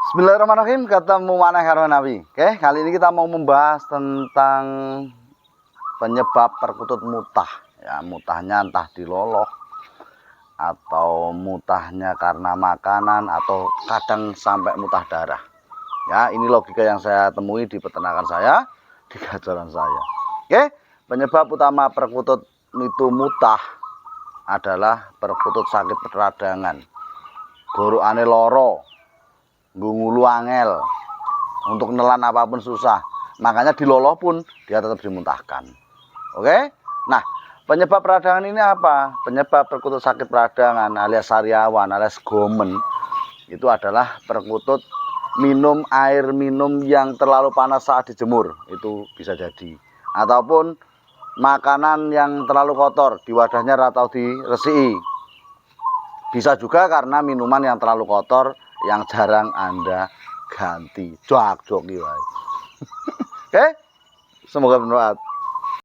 Bismillahirrahmanirrahim, ketemu maneh karo Nabi. Oke, kali ini kita mau membahas tentang penyebab perkutut mutah. Ya, mutahnya entah diloloh atau mutahnya karena makanan atau kadang sampai mutah darah. Ya, ini logika yang saya temui di peternakan saya, di gajaran saya. Oke, penyebab utama perkutut itu mutah adalah perkutut sakit peradangan. Gorokane loro, ngulu angel, untuk nelan apapun susah, makanya diloloh pun dia tetap dimuntahkan. Oke, nah penyebab peradangan ini apa? Penyebab perkutut sakit peradangan alias sariawan alias gomen itu adalah perkutut minum air minum yang terlalu panas saat dijemur, itu bisa jadi, ataupun makanan yang terlalu kotor di wadahnya atau diresiki. Bisa juga karena minuman yang terlalu kotor yang jarang Anda ganti. Oke, semoga bermanfaat.